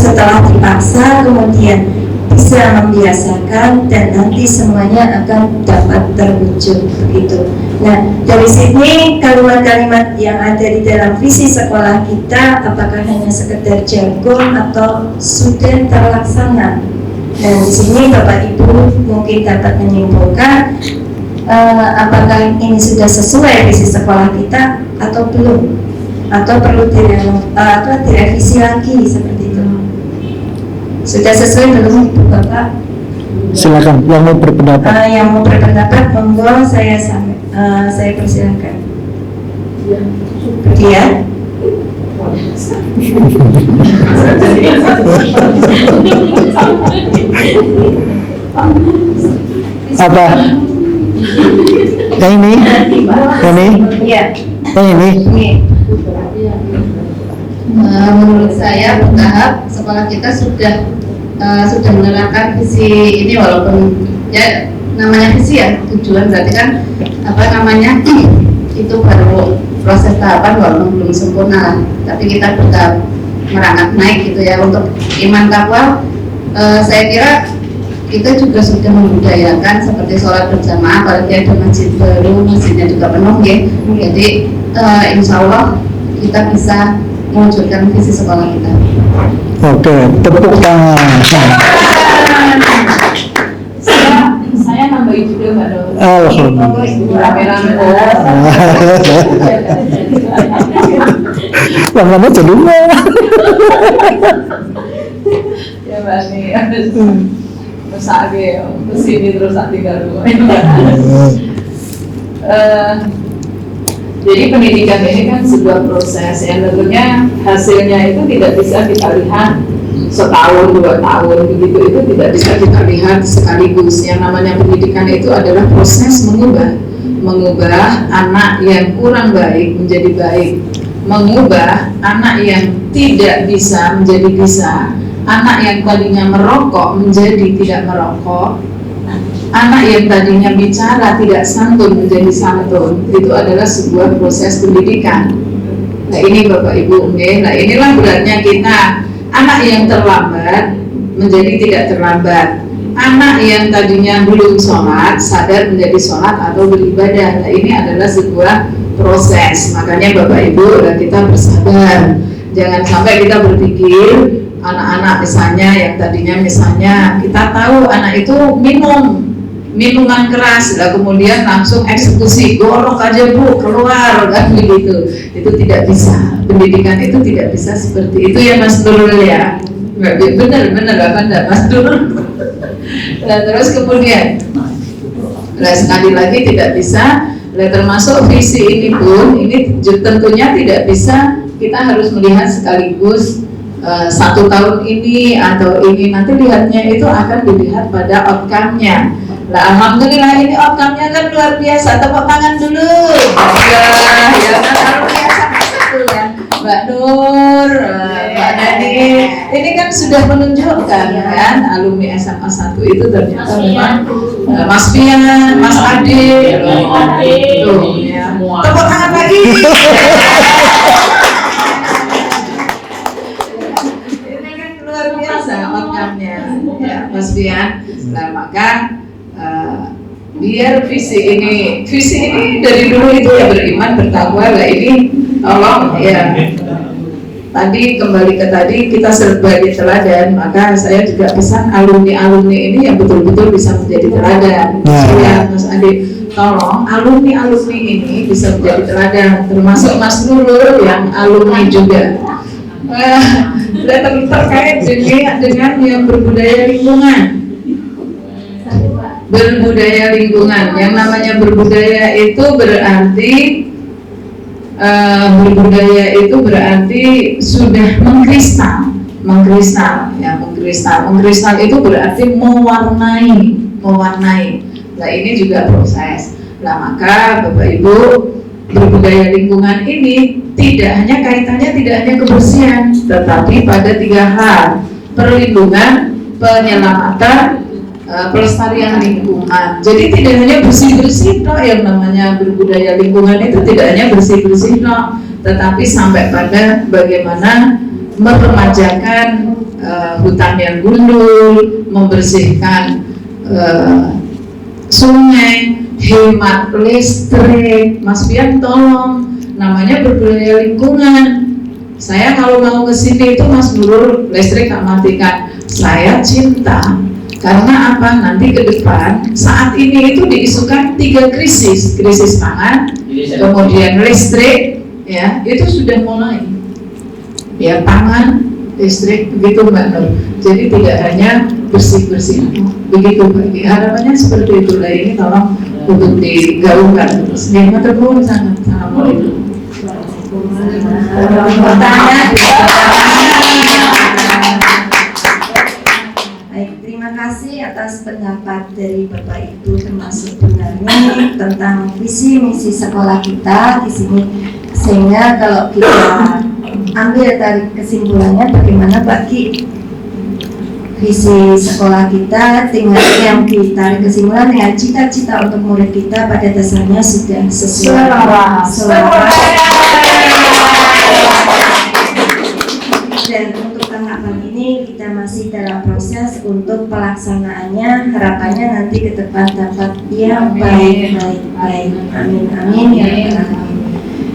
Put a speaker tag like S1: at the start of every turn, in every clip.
S1: setelah dipaksa kemudian bisa membiasakan dan nanti semuanya akan dapat terwujud begitu. Nah, dari sini kalimat-kalimat yang ada di dalam visi sekolah kita apakah hanya sekedar jargon atau sudah terlaksana? Dan di sini Bapak Ibu mungkin dapat menyimpulkan apakah ini sudah sesuai visi sekolah kita atau belum, atau perlu direvisi lagi seperti itu. Sudah sesuai belum Ibu Bapak?
S2: Silakan yang mau berpendapat.
S1: Yang mau berpendapat monggo saya persilakan. Dia.
S2: Apa? Yang ini?
S1: Iya.
S2: Yang ini?
S3: Menurut saya bertahap sekolah kita sudah menerapkan visi ini, walaupun ya namanya visi ya tujuan, berarti kan itu baru proses tahapan walaupun belum sempurna, tapi kita bertahap merangkak naik gitu ya. Untuk iman takwa saya kira kita juga sudah membudayakan seperti sholat berjamaah, apalagi ada masjid baru, masjidnya juga penuh ya. Jadi insya Allah kita bisa mewujudkan visi sekolah kita.
S2: Oke, tepuk tangan.
S4: Saya nambahin juga Mbak Nur.
S2: Alhamdulillah. Namanya jadi
S4: Ya Mbak nih, terus kesini terus tinggal dulu. Jadi pendidikan ini kan sebuah proses yang tentunya hasilnya itu tidak bisa kita lihat setahun, 2 tahun begitu, itu tidak bisa kita lihat sekaligus. Yang namanya pendidikan itu adalah proses mengubah anak yang kurang baik menjadi baik, mengubah anak yang tidak bisa menjadi bisa, anak yang tadinya merokok menjadi tidak merokok, anak yang tadinya bicara tidak santun menjadi santun. Itu adalah sebuah proses pendidikan. Nah ini Bapak Ibu, nah inilah beratnya kita. Anak yang terlambat menjadi tidak terlambat, anak yang tadinya belum sholat sadar menjadi sholat atau beribadah. Nah ini adalah sebuah proses. Makanya Bapak Ibu, kita bersabar. Jangan sampai kita berpikir anak-anak misalnya yang tadinya misalnya kita tahu anak itu minuman keras, lah kemudian langsung eksekusi, gorok aja Bu, keluar, kan begitu. Itu tidak bisa. Pendidikan itu tidak bisa seperti itu ya Mas Nurul ya. Benar apa enggak Mas Nurul? Nah, terus kemudian sekali lagi tidak bisa. Termasuk visi ini pun ini tentunya tidak bisa kita harus melihat sekaligus 1 tahun ini atau ini, nanti lihatnya itu akan dilihat pada outcome-nya. Nah, alhamdulillah ini outcome-nya kan luar biasa. Tepuk tangan dulu. Ya kan luar biasa itu ya. Mbak Nur, Mbak Nani, ini kan sudah menunjukkan kan alumni SMA 1 itu ternyata memang Mas Fian, Mas Ade, tuh ya. Tepuk tangan lagi. Ini kan luar biasa outcome-nya ya Mas Fian. Nah maka biar visi ini dari dulu itu ya beriman bertakwa lah, ini tolong ya tadi kembali ke tadi kita sebagai teladan, maka saya juga pesan alumni ini yang betul-betul bisa menjadi teladan ya Mas Adi, tolong alumni ini bisa menjadi teladan, termasuk Mas Nurul yang alumni juga terkait dengan yang berbudaya lingkungan. Berbudaya lingkungan, yang namanya berbudaya itu berarti sudah mengkristal ya, mengkristal itu berarti mewarnai. Nah ini juga proses. Nah maka Bapak Ibu, berbudaya lingkungan ini kaitannya tidak hanya kebersihan, tetapi pada 3 hal: perlindungan, penyelamatan, pelestarian lingkungan. Jadi tidak hanya bersih-bersih toh, yang namanya berbudaya lingkungan itu tidak hanya bersih-bersih toh, tetapi sampai pada bagaimana meremajakan hutan yang gundul, membersihkan sungai, hemat listrik. Mas Pian tolong, namanya berbudaya lingkungan. Saya kalau mau ke sini itu Mas Nurul listrik tak matikan. Saya cinta karena apa? Nanti ke depan saat ini itu diisukan 3 krisis pangan, kemudian listrik, ya itu sudah mulai. Ya pangan, listrik, begitu Mbak Nur. Jadi tidak hanya bersih-bersih, begitu Mbak. Harapannya seperti itulah, ini tolong untuk digaungkan terus. Ya, matur sangat. Assalamualaikum.
S1: Baik, terima kasih atas pendapat dari Bapak Ibu, termasuk Bunda Nani tentang visi misi sekolah kita di sini. Sehingga kalau kita ambil tarik kesimpulannya, bagaimana Pak Ki, visi sekolah kita dengan yang ditarik kesimpulan dengan cita-cita untuk murid kita pada dasarnya sudah sesuai. Dan untuk tahapan ini kita masih dalam proses untuk pelaksanaannya. Harapannya nanti ke depan dapat yang baik. Amin ya rabbal alamin.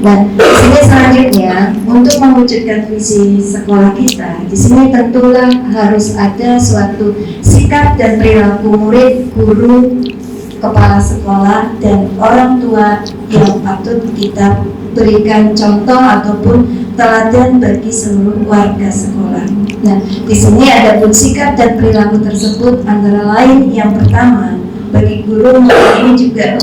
S1: Nah, di sini selanjutnya untuk mewujudkan visi sekolah kita, di sini tentulah harus ada suatu sikap dan perilaku murid, guru, kepala sekolah, dan orang tua yang patut kita berikan contoh ataupun teladan bagi seluruh warga sekolah. Nah, di sini ada pun sikap dan perilaku tersebut antara lain yang pertama bagi guru ini juga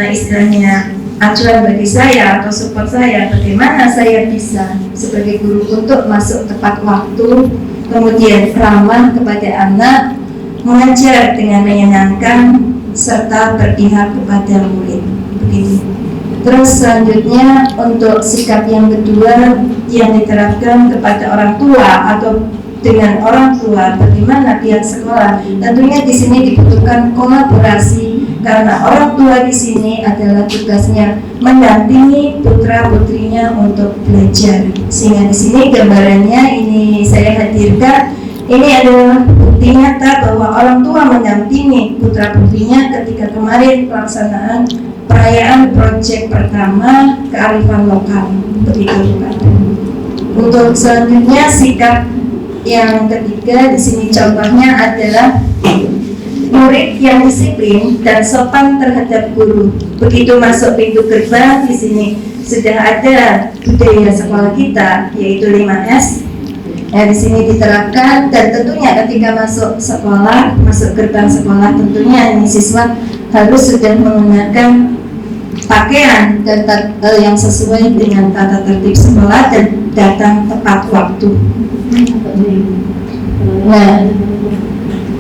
S1: istilahnya acuan bagi saya atau support saya, bagaimana saya bisa sebagai guru untuk masuk tepat waktu, kemudian ramah kepada anak, mengajar dengan menyenangkan, serta berpihak kepada murid. Begitu. Terus selanjutnya untuk sikap yang kedua yang diterapkan kepada orang tua atau dengan orang tua, bagaimana pihak sekolah, tentunya di sini dibutuhkan kolaborasi. Karena orang tua di sini adalah tugasnya mendampingi putra putrinya untuk belajar. Sehingga di sini gambarannya ini saya hadirkan. Ini adalah bukti nyata bahwa orang tua mendampingi putra putrinya ketika kemarin pelaksanaan perayaan proyek pertama kearifan lokal. Begitu Pak. Untuk selanjutnya sikap yang ketiga di sini contohnya adalah murid yang disiplin dan sopan terhadap guru. Begitu masuk pintu gerbang, di sini sudah ada budaya sekolah kita yaitu 5S. Nah, di sini diterapkan dan tentunya ketika masuk sekolah, masuk gerbang sekolah, tentunya ini siswa harus sudah menggunakan pakaian dan yang sesuai dengan tata tertib sekolah dan datang tepat waktu. Nah,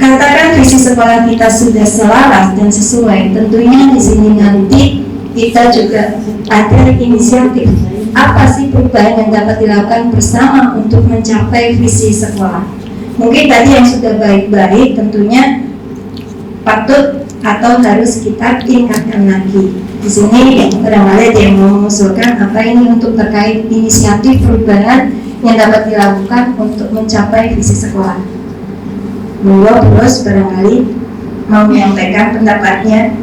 S1: katakan visi sekolah kita sudah selaras dan sesuai, tentunya di sini nanti kita juga ada inisiatif. Apa sih perubahan yang dapat dilakukan bersama untuk mencapai visi sekolah? Mungkin tadi yang sudah baik-baik tentunya patut atau harus kita tingkatkan lagi. Di sini barangkali ada yang mau mengusulkan apa ini untuk terkait inisiatif perubahan yang dapat dilakukan untuk mencapai visi sekolah. Beliau terus barangkali mau menyampaikan pendapatnya.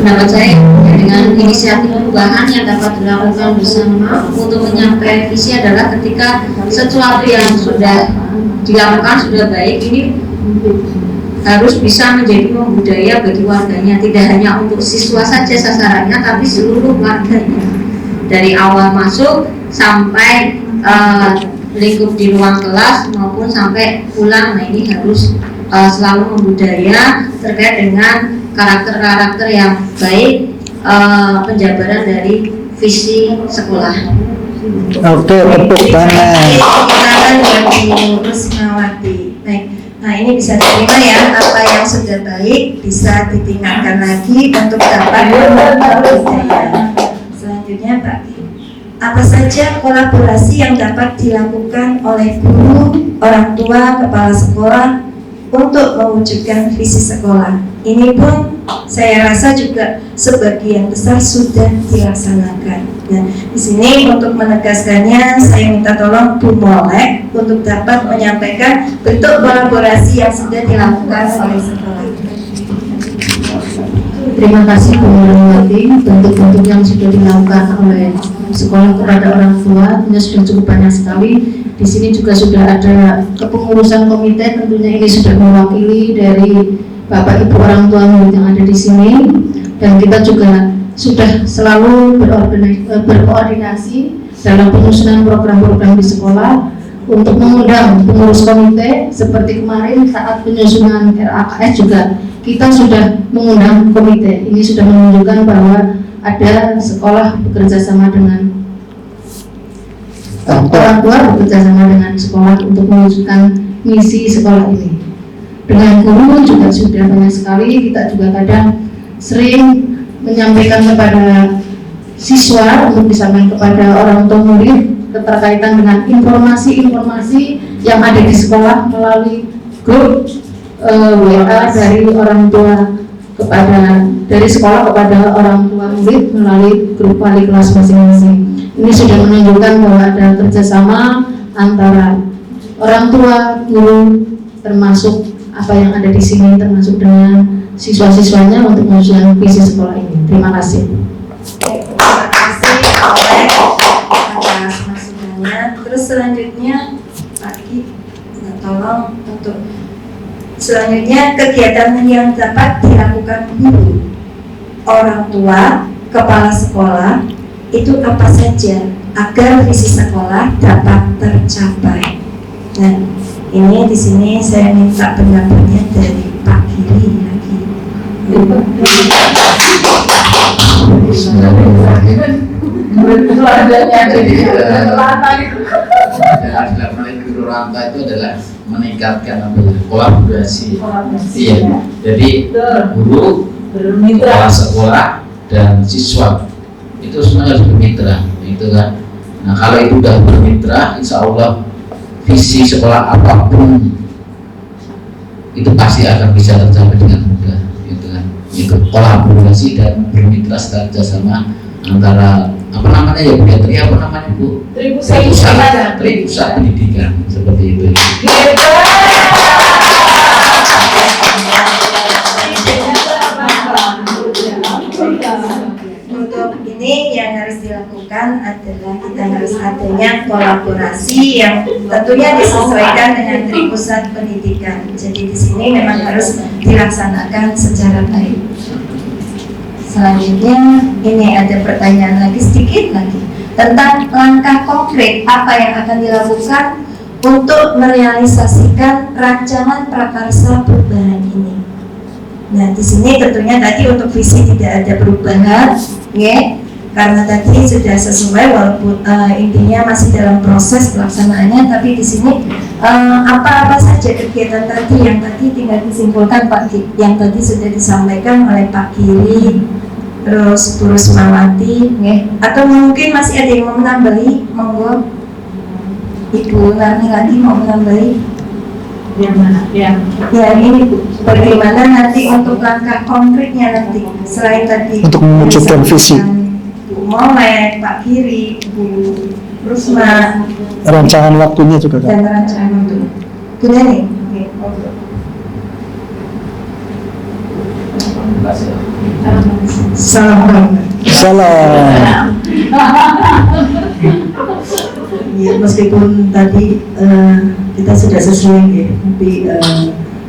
S3: Pendapat saya dengan inisiatif perubahan yang dapat dilakukan bersama untuk menyampaikan visi adalah ketika sesuatu yang sudah dilakukan sudah baik ini harus bisa menjadi budaya bagi warganya, tidak hanya untuk siswa saja sasarannya tapi seluruh warganya dari awal masuk sampai lingkup di ruang kelas maupun sampai pulang. Nah ini harus selalu membudaya terkait dengan karakter-karakter yang baik, penjabaran dari visi sekolah.
S2: Oke, tepuk tangan.
S1: Silakan bagi Rusmawati. Baik, nah ini bisa diterima ya, apa yang sudah baik bisa ditingkatkan lagi untuk dapat budaya. Selanjutnya Pak, apa saja kolaborasi yang dapat dilakukan oleh guru, orang tua, kepala sekolah untuk mewujudkan visi sekolah. Ini pun saya rasa juga sebagian besar sudah dilaksanakan. Nah, di sini untuk menegaskannya, saya minta tolong Bu Molek untuk dapat menyampaikan bentuk kolaborasi yang sudah dilakukan oleh sekolah.
S3: Terima kasih Bu Nurmawati. Bentuk-bentuk yang sudah dilakukan oleh sekolah kepada orang tua ini sudah cukup banyak sekali. Di sini juga sudah ada kepengurusan komite, tentunya ini sudah mewakili dari Bapak Ibu orang tua murid yang ada di sini, dan kita juga sudah selalu berkoordinasi dalam penyusunan program-program di sekolah untuk mengundang pengurus komite. Seperti kemarin saat penyusunan RAKS juga kita sudah mengundang komite. Ini sudah menunjukkan bahwa ada sekolah bekerja sama dengan orang tua, bekerja sama dengan sekolah untuk mewujudkan misi sekolah ini. Dengan guru juga sudah banyak sekali, kita juga kadang sering menyampaikan kepada siswa untuk disampaikan kepada orang tua murid keterkaitan dengan informasi-informasi yang ada di sekolah melalui grup WA dari orang tua dari sekolah kepada orang tua murid melalui grup wali kelas masing-masing. Ini sudah menunjukkan bahwa ada kerjasama antara orang tua, guru, termasuk apa yang ada di sini, termasuk dengan siswa-siswanya untuk mewujudkan visi sekolah ini. Terima kasih.
S1: Terima kasih oleh atas masukannya. Terus selanjutnya, Pak Ki, tolong untuk selanjutnya kegiatan yang dapat dilakukan guru, orang tua, kepala sekolah itu apa saja agar visi sekolah dapat tercapai. Nah, ini di sini saya minta pendapatnya dari Pak Giri lagi.
S5: Guru ranta itu adalah meningkatkan kolaborasi. Iya. Jadi guru, kepala sekolah dan siswa itu semuanya harus bermitra, itu kan. Nah, kalau itu sudah bermitra, insya Allah visi sekolah apapun itu pasti akan bisa tercapai dengan mudah, gitu kan. Itu kolaborasi dan bermitra secara kerjasama antara apa namanya ya Bu, apa namanya Bu? Tripusat pendidikan seperti itu.
S1: Untuk ini yang harus dilakukan adalah kita harus adanya kolaborasi yang tentunya disesuaikan dengan Tripusat Pendidikan. Jadi di sini memang harus dilaksanakan secara baik. Selanjutnya ini ada pertanyaan lagi sedikit lagi tentang langkah konkret apa yang akan dilakukan untuk merealisasikan rancangan prakarsa perubahan ini. Nah, di sini tentunya tadi untuk visi tidak ada perubahan, ya, karena tadi sudah sesuai walaupun intinya masih dalam proses pelaksanaannya. Tapi di sini apa-apa saja kegiatan tadi yang tadi tinggal disimpulkan Pak, yang tadi sudah disampaikan oleh Pak Giri, terus Bu Rusmawati, ya. Atau mungkin masih ada yang mau menambahi, monggo Ibu Narni lagi mau menambahi.
S4: Yang mana?
S1: Ya ini Bu, bagaimana nanti untuk langkah konkretnya nanti selain tadi
S2: untuk mewujudkan visi.
S1: Bu Molek, Pak Giri, Bu Rusma,
S2: Rancangan waktunya juga kan.
S1: dan rancangan waktu. Bu Neni. Salam.
S6: Ya, meskipun tadi kita sudah sesuai ya, tapi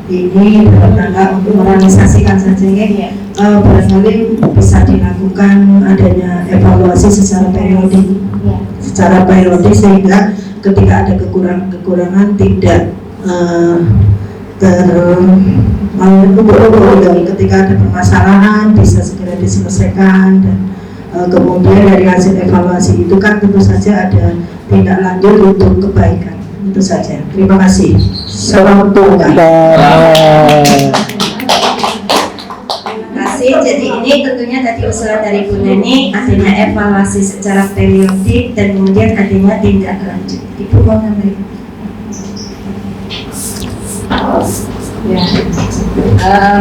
S6: ini dalam rangka untuk merealisasikan saja ya, barangkali bisa dilakukan adanya evaluasi secara periodik sehingga ketika ada kekurangan tidak ketika ada permasalahan bisa segera diselesaikan, dan kemudian dari hasil evaluasi itu kan tentu saja ada tindak lanjut untuk kebaikan. Itu saja. Terima kasih. Salam Tuhan.
S1: Terima kasih. Jadi ini tentunya tadi usulan dari Bu Neni adanya evaluasi secara periodik dan kemudian adanya tindak lanjut. Ibu mau nambahin?
S4: Ya,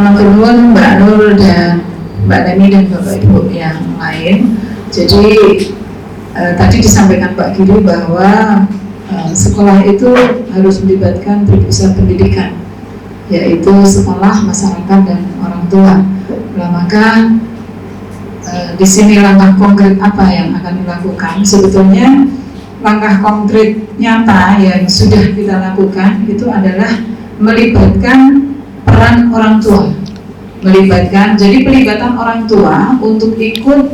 S4: Maturnuwun Mbak Nur dan Mbak Nemi dan Bapak Ibu yang lain. Jadi tadi disampaikan Pak Giri bahwa sekolah itu harus melibatkan triusaha pendidikan, yaitu sekolah, masyarakat, dan orang tua. Nah, maka di sini langkah konkret apa yang akan dilakukan? Sebetulnya langkah konkret nyata yang sudah kita lakukan itu adalah melibatkan peran orang tua, jadi pelibatan orang tua untuk ikut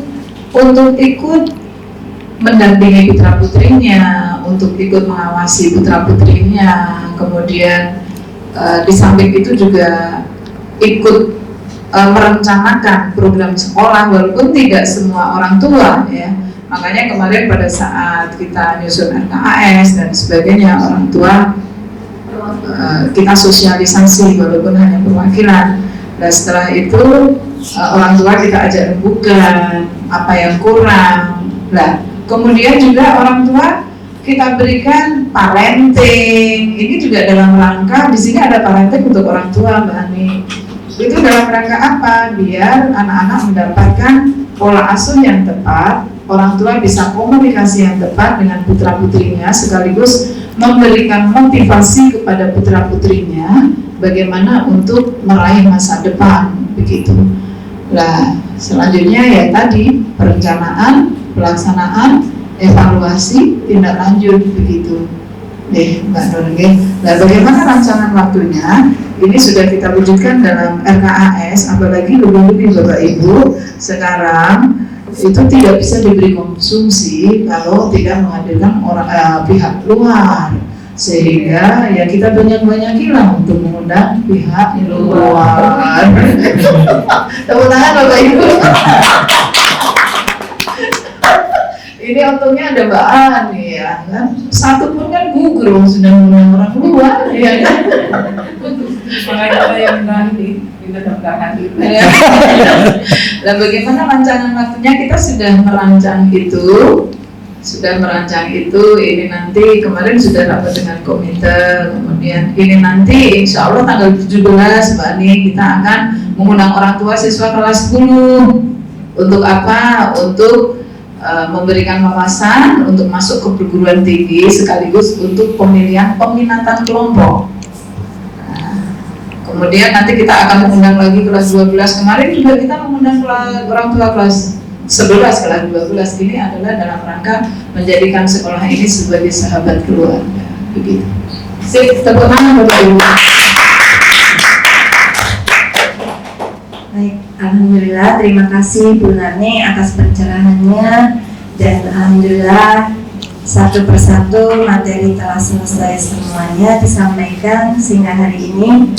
S4: mendampingi putra putrinya, untuk ikut mengawasi putra putrinya, kemudian di samping itu juga ikut merencanakan program sekolah, walaupun tidak semua orang tua ya. Makanya kemarin pada saat kita nyusun RKAS dan sebagainya, orang tua kita sosialisasi walaupun hanya perwakilan. Nah, setelah itu orang tua kita ajak rembukan apa yang kurang. Nah, kemudian juga orang tua kita berikan parenting. Ini juga dalam rangka, di sini ada parenting untuk orang tua, Mbak Ani. Itu dalam rangka apa? Biar anak-anak mendapatkan pola asuh yang tepat, orang tua bisa komunikasi yang tepat dengan putra putrinya, sekaligus memberikan motivasi kepada putra putrinya bagaimana untuk meraih masa depan, begitu. Nah, selanjutnya ya tadi perencanaan, pelaksanaan, evaluasi, tindak lanjut, begitu. Mbak Nur. Nah, bagaimana rancangan waktunya? Ini sudah kita wujudkan dalam RKAS, apalagi lebih-lebih Bapak Ibu sekarang itu tidak bisa diberi konsumsi kalau tidak menghadirkan pihak luar, sehingga ya kita banyak-banyakilah untuk mengundang pihak luar. Tepuk tangan Bapak Ibu. Ini untungnya ada Mbak Ani ya kan, satu pun kan gugur sudah mengundang orang luar ya kan. Makanya saya nanti kita daftarkan itu. Dan bagaimana rancangan waktunya? Kita sudah merancang itu, ini nanti kemarin sudah rapat dengan komite, kemudian ini nanti insya Allah tanggal 17 Mbak Ani kita akan mengundang orang tua siswa kelas 10. Untuk apa? Untuk memberikan wawasan untuk masuk ke perguruan tinggi, sekaligus untuk peminatan kelompok. Kemudian nanti kita akan mengundang lagi kelas 12. Kemarin juga kita mengundang orang tua kelas 11, kelas 12. Ini adalah dalam rangka menjadikan sekolah ini sebagai sahabat keluarga. Begitu. Sip, tepuk tangan Bapak Ibu.
S1: Baik, alhamdulillah, terima kasih Bu Nani atas pencerahannya, dan alhamdulillah satu persatu materi telah selesai semuanya disampaikan, sehingga hari ini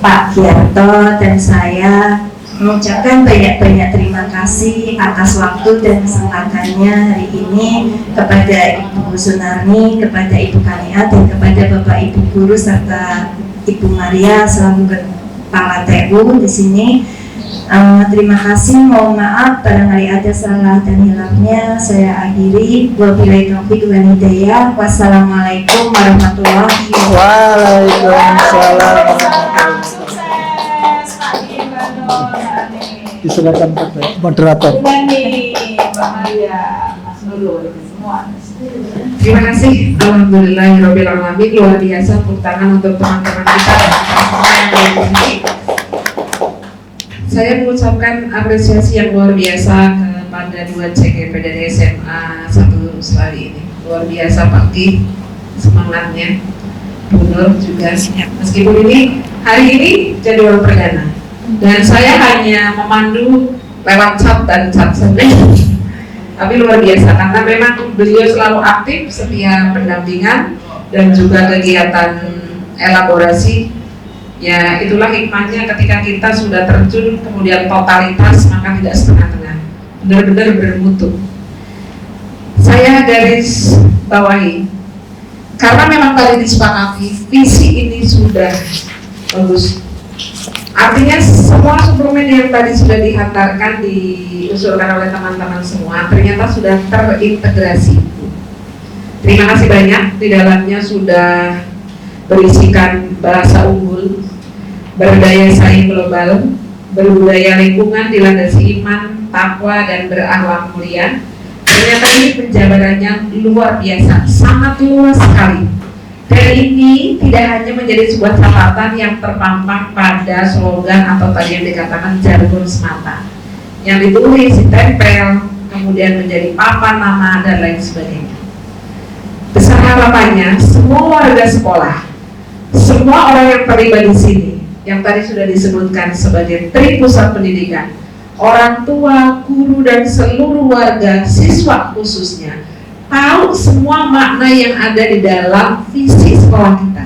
S1: Pak Giarto dan saya mengucapkan banyak-banyak terima kasih atas waktu dan kesempatannya hari ini kepada Ibu Sunarni, kepada Ibu Kania, dan kepada Bapak Ibu guru serta Ibu Maria selaku Kepala TU di sini. Terima kasih, mohon maaf barangkali ada salah dan hilangnya. Saya akhiri. Wabillahi taufiq wal hidayah. Wassalamualaikum warahmatullahi wabarakatuh.
S2: Waalaikumsalam. Disilakan Pak moderator.
S4: Mbak Maria, Mas Nurul, semua.
S7: Terima kasih. Alhamdulillahirabbil alamin. Luar biasa, tepuk tangan untuk teman-teman kita yang ada di sini. Saya mengucapkan apresiasi yang luar biasa kepada dua CGP dari SMA 1 Selali ini. Luar biasa Pak Ki, semangatnya. Bu Nur juga. Meskipun ini hari ini jadwal perdana dan saya hanya memandu lewat chat dan chat saja. Tapi luar biasa karena memang beliau selalu aktif setiap pendampingan dan juga kegiatan elaborasi. Ya itulah hikmahnya ketika kita sudah terjun kemudian totalitas, maka tidak setengah-tengah, benar-benar bermutu. Saya garis bawahi karena memang tadi disepakati visi ini sudah bagus. Artinya semua suplemen yang tadi sudah dihantarkan, diusulkan oleh teman-teman semua ternyata sudah terintegrasi. Terima kasih banyak, di dalamnya sudah berisikan bahasa unggul, berdaya saing global, berbudaya lingkungan, dilandasi iman, takwa, dan berakhlak mulia. Ternyata ini penjabarannya luar biasa, sangat luas sekali. Dan ini tidak hanya menjadi sebuah catatan yang terpampang pada slogan atau tadi yang dikatakan jargon semata, yang ditulis, ditempel, kemudian menjadi papan nama dan lain sebagainya. Besar harapannya semua warga sekolah, semua orang yang terlibat di sini, yang tadi sudah disebutkan sebagai tri pusat pendidikan, orang tua, guru, dan seluruh warga, siswa khususnya, tahu semua makna yang ada di dalam visi sekolah kita.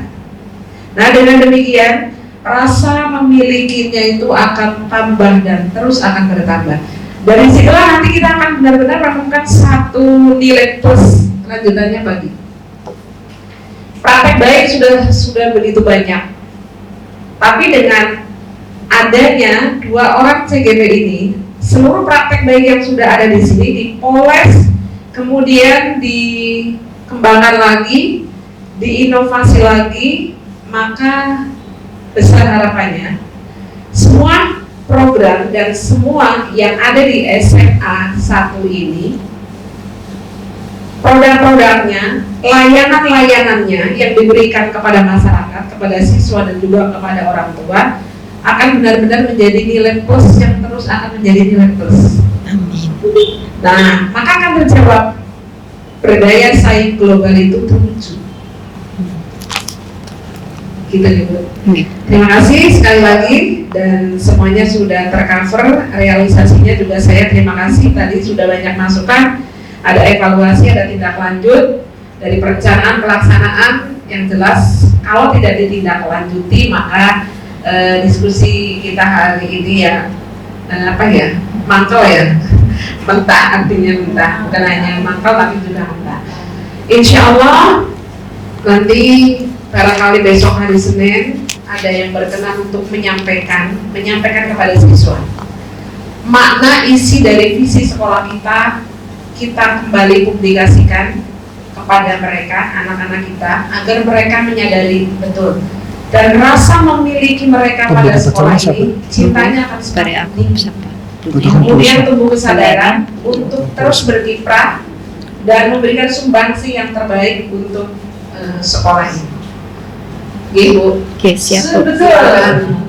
S7: Nah, dengan demikian rasa memilikinya itu akan tambah dan terus akan bertambah. Dari situlah nanti kita akan benar-benar menemukan satu nilai plus lanjutannya bagi. Praktek baik sudah begitu banyak, tapi dengan adanya 2 orang CGP ini, seluruh praktek baik yang sudah ada di sini dipoles, kemudian dikembangkan lagi, diinovasi lagi, maka besar harapannya semua program dan semua yang ada di SMA 1 ini, produk-produknya, layanan-layanannya yang diberikan kepada masyarakat, kepada siswa dan juga kepada orang tua akan benar-benar menjadi nilai plus yang terus akan menjadi nilai plus. Amin. Nah, maka akan terjawab berdaya saing global itu terwujud. Gitu ya, Bu. Terima kasih sekali lagi, dan semuanya sudah tercover, realisasinya juga saya terima kasih. Tadi sudah banyak masukan, ada evaluasi, ada tindak lanjut dari perencanaan pelaksanaan yang jelas. Kalau tidak ditindaklanjuti maka diskusi kita hari ini ya mangkal ya, mentah, artinya mentah, bukan hanya mangkal tapi juga mentah. Insya Allah nanti barangkali besok hari Senin ada yang berkenan untuk menyampaikan kepada siswa makna isi dari visi sekolah kita kembali publikasikan kepada mereka, anak-anak kita, agar mereka menyadari betul dan rasa memiliki mereka pada sekolah ini, cintanya akan semakin tinggi. Kemudian tumbuh kesadaran untuk terus berkiprah dan memberikan sumbangsi yang terbaik untuk sekolah ini. Ibu,
S8: oke, siap.
S7: Betul.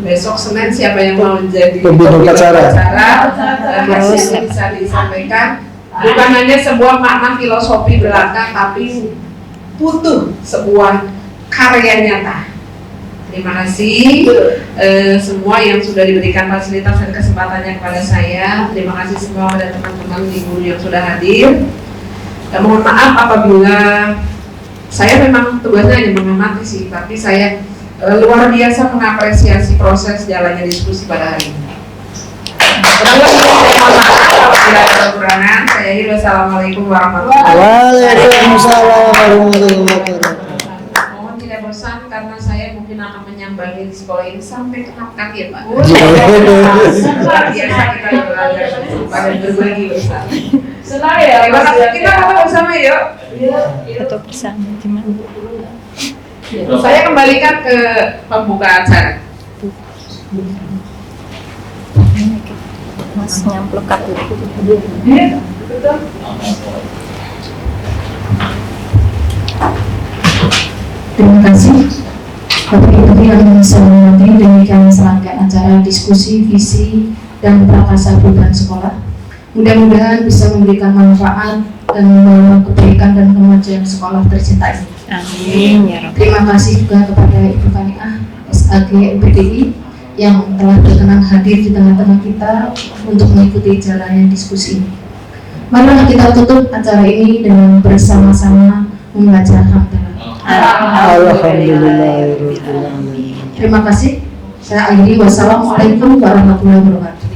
S7: Besok Senin siapa yang mau menjadi
S2: pembina acara?
S7: Masih bisa disampaikan. Bukan hanya sebuah makna filosofi belaka, tapi butuh sebuah karya nyata. Terima kasih semua yang sudah diberikan fasilitas dan kesempatannya kepada saya. Terima kasih semua kepada teman-teman di guru yang sudah hadir. Mohon maaf apabila saya memang tugasnya hanya mengamati sih, tapi saya luar biasa mengapresiasi proses jalannya diskusi pada hari ini. Saya akhiri, wassalamualaikum warahmatullahi wabarakatuh.
S2: Waalaikumsalam warahmatullahi wabarakatuh.
S7: Mohon tidak bosan karena saya mungkin akan menyambangi di sekolah ini sampai ke kaki ya Pak. Luar biasa kita belajar pada berbagi bersama. Senang ya. Kita foto bersama yuk.
S8: Foto bersama gimana?
S7: Saya kembalikan ke pembuka acara.
S8: Mas nyamplok kartu.
S7: Iya, betul.
S1: Terima kasih. Bapak Ibu yang bisa menghadiri demikian serangkaian acara diskusi visi dan prakasa perubahan sekolah. Mudah-mudahan bisa memberikan manfaat dan membawa kebaikan dan kemajuan sekolah tercinta ini.
S8: Amin ya Rabbal.
S1: Terima kasih juga kepada Ibu Kaniah SAG UPDI yang telah berkenan hadir di tengah-tengah kita untuk mengikuti jalannya diskusi ini. Mari kita tutup acara ini dengan bersama-sama membaca hamdalah.
S2: Alhamdulillah.
S1: Terima kasih. Saya akhiri. Wassalamualaikum warahmatullahi wabarakatuh.